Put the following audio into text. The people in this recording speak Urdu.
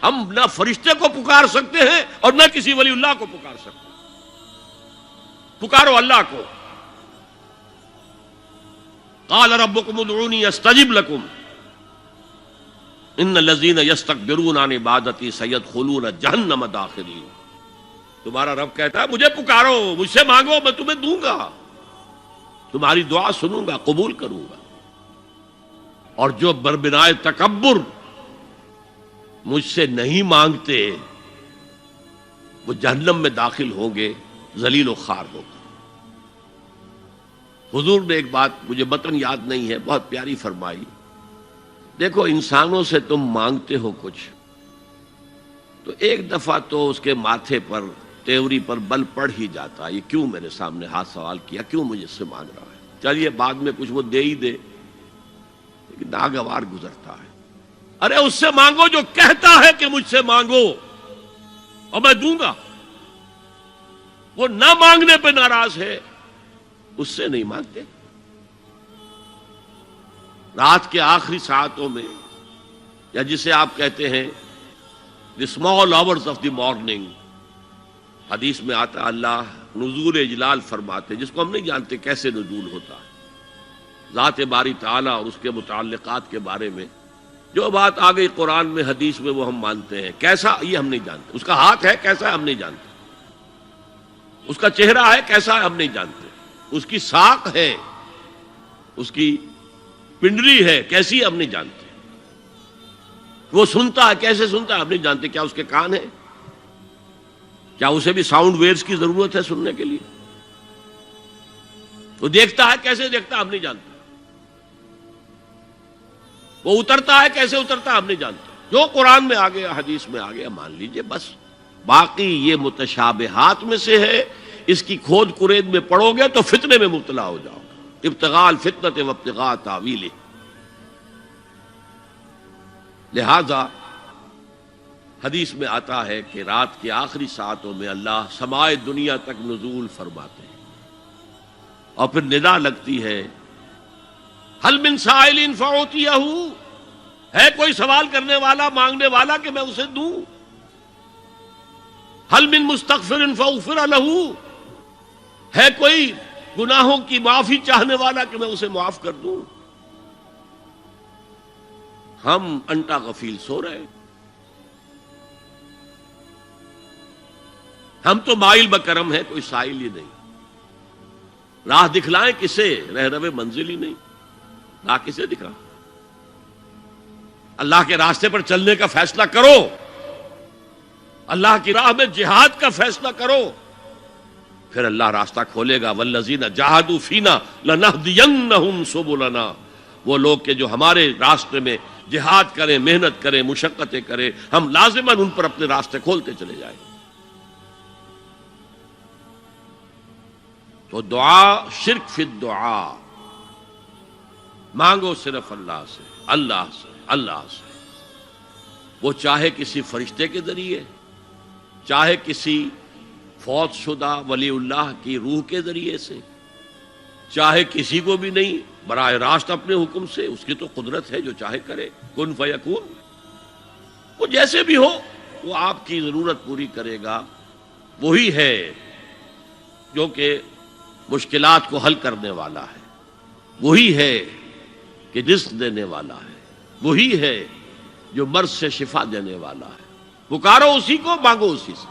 ہم نہ فرشتے کو پکار سکتے ہیں اور نہ کسی ولی اللہ کو پکار سکتے ہیں. پکارو اللہ کو. قال ربکم ادعونی استجب لکم ان الذین یستکبرون عن عبادتی سیدخلون جہنم داخرین. تمہارا رب کہتا ہے مجھے پکارو، مجھ سے مانگو، میں تمہیں دوں گا، تمہاری دعا سنوں گا، قبول کروں گا. اور جو بربنائے تکبر مجھ سے نہیں مانگتے وہ جہنم میں داخل ہوں گے، ذلیل و خوار ہو کر. حضور نے ایک بات مجھے متن یاد نہیں ہے، بہت پیاری فرمائی. دیکھو انسانوں سے تم مانگتے ہو کچھ تو ایک دفعہ تو اس کے ماتھے پر تیوری پر بل پڑ ہی جاتا ہے، یہ کیوں میرے سامنے ہاتھ سوال کیا، کیوں مجھے اس سے مانگ رہا ہے. چلیے بعد میں کچھ وہ دے ہی دے، لیکن ناگوار گزرتا ہے. ارے اس سے مانگو جو کہتا ہے کہ مجھ سے مانگو اور میں دوں گا. وہ نہ مانگنے پہ ناراض ہے، اس سے نہیں مانگتے. رات کے آخری ساعتوں میں، یا جسے آپ کہتے ہیں the small hours of the morning, حدیث میں آتا اللہ نزول اجلال فرماتے، جس کو ہم نہیں جانتے کیسے نزول ہوتا ہے. ذات باری تعالیٰ اور اس کے متعلقات کے بارے میں جو بات آ گئی قرآن میں حدیث میں وہ ہم مانتے ہیں. کیسا یہ ہم نہیں جانتے، اس کا ہاتھ ہے کیسا ہے ہم نہیں جانتے، اس کا چہرہ ہے کیسا ہے ہم نہیں جانتے، اس کی ساق ہے، اس کی پنڈلی ہے کیسی ہم نہیں جانتے. وہ سنتا ہے کیسے سنتا ہے ہم نہیں جانتے. کیا اس کے کان ہیں؟ کیا اسے بھی ساؤنڈ ویوز کی ضرورت ہے سننے کے لیے؟ وہ دیکھتا ہے کیسے دیکھتا ہے ہم نہیں جانتے. وہ اترتا ہے کیسے اترتا ہے ہم نہیں جانتے. جو قرآن میں آ گیا حدیث میں آ گیا مان لیجئے بس. باقی یہ متشابہات میں سے ہے، اس کی کھود کرید میں پڑو گے تو فتنے میں مبتلا ہو جاؤ گے. ابتغاء الفتنۃ وابتغاء تاویلہ. لہذا حدیث میں آتا ہے کہ رات کے آخری ساعتوں میں اللہ سمائے دنیا تک نزول فرماتے ہیں اور پھر ندا لگتی ہے حل من سائل فاعطیہ، ہے کوئی سوال کرنے والا مانگنے والا کہ میں اسے دوں. حل من مستغفر فاغفر لہ، ہے کوئی گناہوں کی معافی چاہنے والا کہ میں اسے معاف کر دوں. ہم انٹا غفیل سو رہے، ہم تو مائل بکرم ہے، کوئی سائل ہی نہیں. راہ دکھلائیں کسے، رہنو منزل ہی نہیں. راہ کسے دکھا؟ اللہ کے راستے پر چلنے کا فیصلہ کرو، اللہ کی راہ میں جہاد کا فیصلہ کرو، پھر اللہ راستہ کھولے گا. والذین جاہدوا فینا لنہدینہم سبلنا. وہ لوگ کہ جو ہمارے راستے میں جہاد کریں، محنت کریں، مشقتیں کریں، ہم لازماً ان پر اپنے راستے کھولتے چلے جائیں. تو دعا شرک فی الدعا. مانگو صرف اللہ سے، اللہ سے، اللہ سے. وہ چاہے کسی فرشتے کے ذریعے، چاہے کسی فوت شدہ ولی اللہ کی روح کے ذریعے سے، چاہے کسی کو بھی نہیں، براہ راست اپنے حکم سے. اس کی تو قدرت ہے، جو چاہے کرے. کن فیکون. وہ جیسے بھی ہو وہ آپ کی ضرورت پوری کرے گا. وہی ہے جو کہ مشکلات کو حل کرنے والا ہے، وہی ہے کہ رزق دینے والا ہے، وہی ہے جو مرض سے شفا دینے والا ہے. پکارو اسی کو، مانگو اسی سے.